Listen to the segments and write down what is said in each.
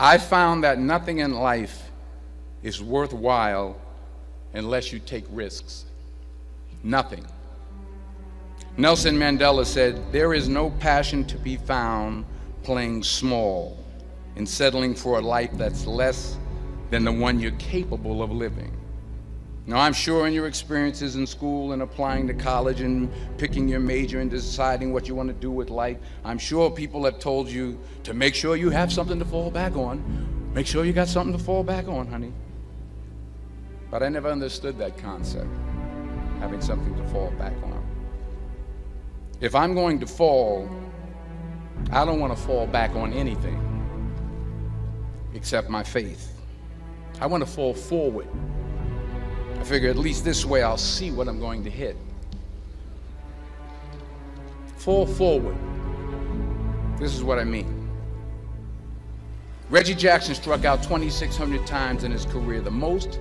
I found that nothing in life is worthwhile unless you take risks. Nothing. Nelson Mandela said, "There is no passion to be found playing small and settling for a life that's less than the one you're capable of living." Now, I'm sure in your experiences in school and applying to college and picking your major and deciding what you want to do with life, I'm sure people have told you to make sure you have something to fall back on. Make sure you got something to fall back on, honey. But I never understood that concept, having something to fall back on. If I'm going to fall, I don't want to fall back on anything except my faith. I want to fall forward. I figure at least this way I'll see what I'm going to hit. Fall forward. This is what I mean. Reggie Jackson struck out 2,600 times in his career, the most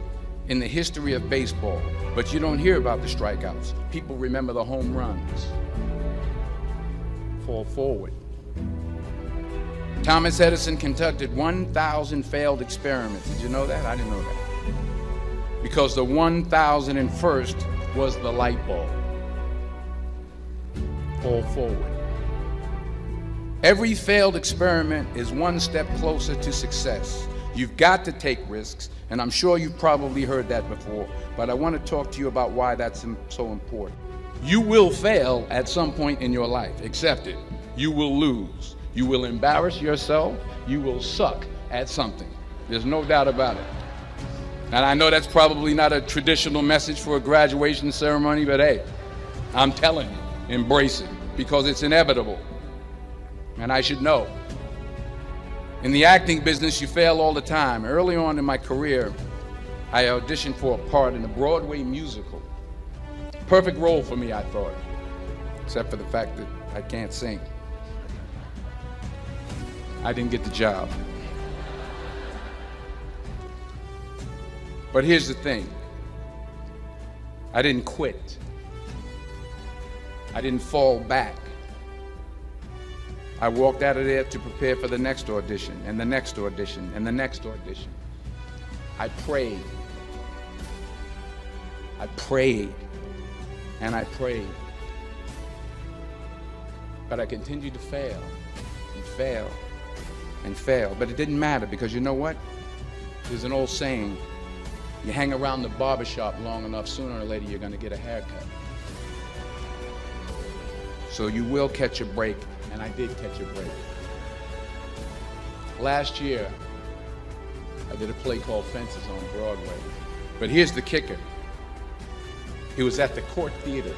in the history of baseball. But you don't hear about the strikeouts. People remember the home runs. Fall forward. Thomas Edison conducted 1,000 failed experiments. Did you know that? I didn't know that. Because the 1,001st was the light bulb. Fall forward. Every failed experiment is one step closer to success. You've got to take risks, and I'm sure you've probably heard that before, but I want to talk to you about why that's so important. You will fail at some point in your life. Accept it. You will lose. You will embarrass yourself. You will suck at something. There's no doubt about it. And I know that's probably not a traditional message for a graduation ceremony, but hey, I'm telling you, embrace it, because it's inevitable. And I should know. In the acting business, you fail all the time. Early on in my career, I auditioned for a part in a Broadway musical. Perfect role for me, I thought, except for the fact that I can't sing. I didn't get the job. But here's the thing. I didn't quit. I didn't fall back. I walked out of there to prepare for the next audition, and the next audition, and the next audition. I prayed. I prayed. And I prayed. But I continued to fail, and fail, and fail. But it didn't matter, because you know what? There's an old saying, you hang around the barbershop long enough, sooner or later you're going to get a haircut. So you will catch a break, and I did catch a break. Last year, I did a play called Fences on Broadway. But here's the kicker. It was at the Court Theater.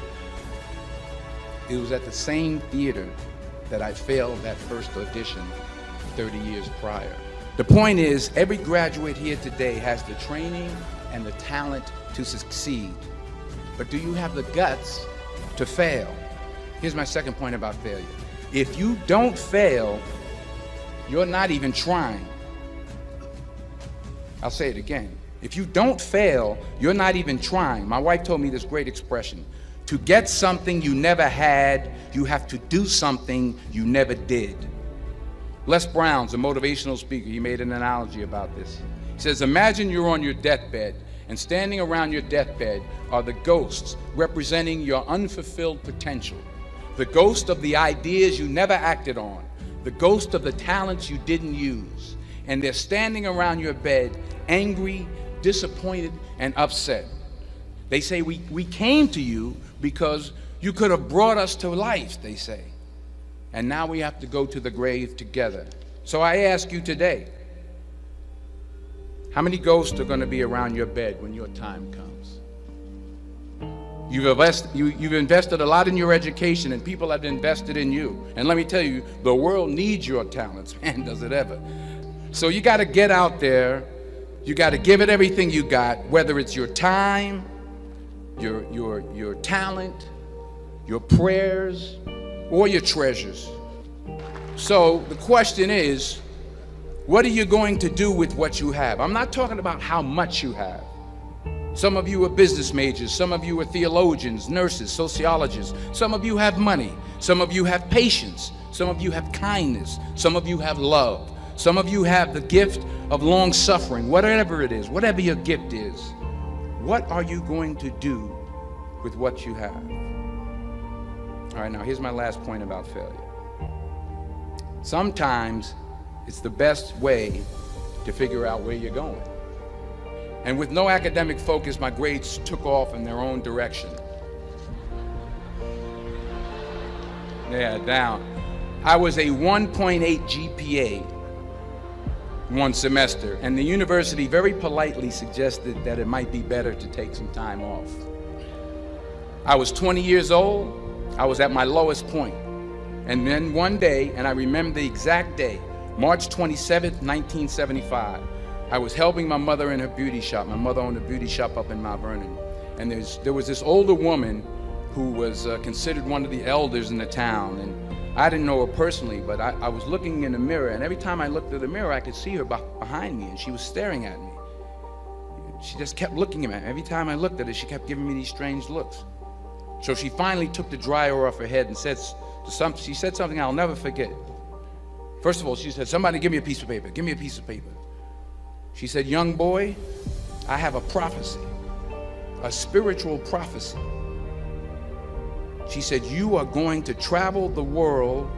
It was at the same theater that I failed that first audition 30 years prior. The point is, every graduate here today has the training and the talent to succeed. But do you have the guts to fail? Here's my second point about failure. If you don't fail, you're not even trying. I'll say it again. If you don't fail, you're not even trying. My wife told me this great expression. To get something you never had, you have to do something you never did. Les Brown's a motivational speaker. He made an analogy about this. He says, imagine you're on your deathbed, and standing around your deathbed are the ghosts representing your unfulfilled potential. The ghost of the ideas you never acted on. The ghost of the talents you didn't use. And they're standing around your bed, angry, disappointed, and upset. They say, we came to you because you could have brought us to life, they say. And now we have to go to the grave together. So I ask you today, how many ghosts are going to be around your bed when your time comes? You've invested a lot in your education, and people have invested in you. And let me tell you, the world needs your talents, man, does it ever. So you got to get out there. You got to give it everything you got, whether it's your time, your talent, your prayers, or your treasures. So the question is, what are you going to do with what you have? I'm not talking about how much you have. Some of you are business majors, some of you are theologians, nurses, sociologists. Some of you have money, some of you have patience, some of you have kindness, some of you have love, Some of you have the gift of long suffering, whatever it is, whatever your gift is. What are you going to do with what you have? All right, now here's my last point about failure. Sometimes it's the best way to figure out where you're going. And with no academic focus, my grades took off in their own direction. Yeah, down. I was a 1.8 GPA one semester, and the university very politely suggested that it might be better to take some time off. I was 20 years old. I was at my lowest point. And then one day, and I remember the exact day, March 27th, 1975, I was helping my mother in her beauty shop. My mother owned a beauty shop up in Mount Vernon. And there was this older woman who was considered one of the elders in the town. And I didn't know her personally, but I was looking in the mirror, and every time I looked at the mirror, I could see her behind me, and she was staring at me. She just kept looking at me. Every time I looked at her, she kept giving me these strange looks. So she finally took the dryer off her head and she said something I'll never forget. First of all, she said, "Somebody give me a piece of paper. Give me a piece of paper." She said, "Young boy, I have a prophecy, a spiritual prophecy." She said, "You are going to travel the world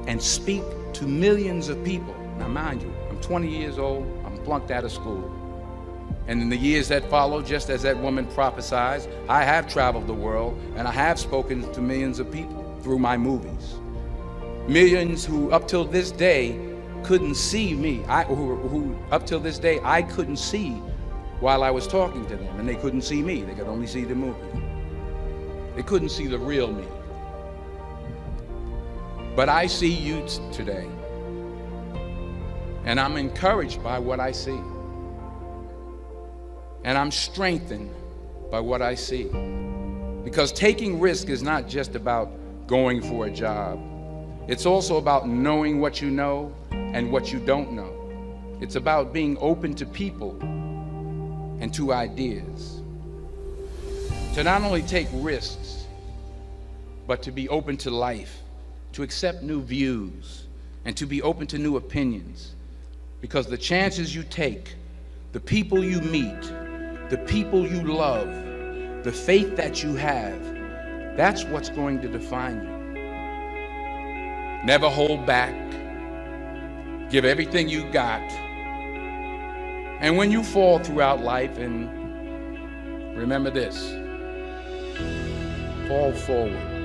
and speak to millions of people." Now, mind you, I'm 20 years old. I'm flunked out of school. And in the years that followed, just as that woman prophesied, I have traveled the world and I have spoken to millions of people through my movies. Millions who up till this day couldn't see me, who up till this day I couldn't see while I was talking to them, and they couldn't see me. They could only see the movie. They couldn't see the real me. But I see you today, and I'm encouraged by what I see. And I'm strengthened by what I see. Because taking risk is not just about going for a job. It's also about knowing what you know and what you don't know. It's about being open to people and to ideas. To not only take risks, but to be open to life, to accept new views, and to be open to new opinions. Because the chances you take, the people you meet, the people you love, the faith that you have, that's what's going to define you. Never hold back. Give everything you got. And when you fall throughout life, and remember this, fall forward.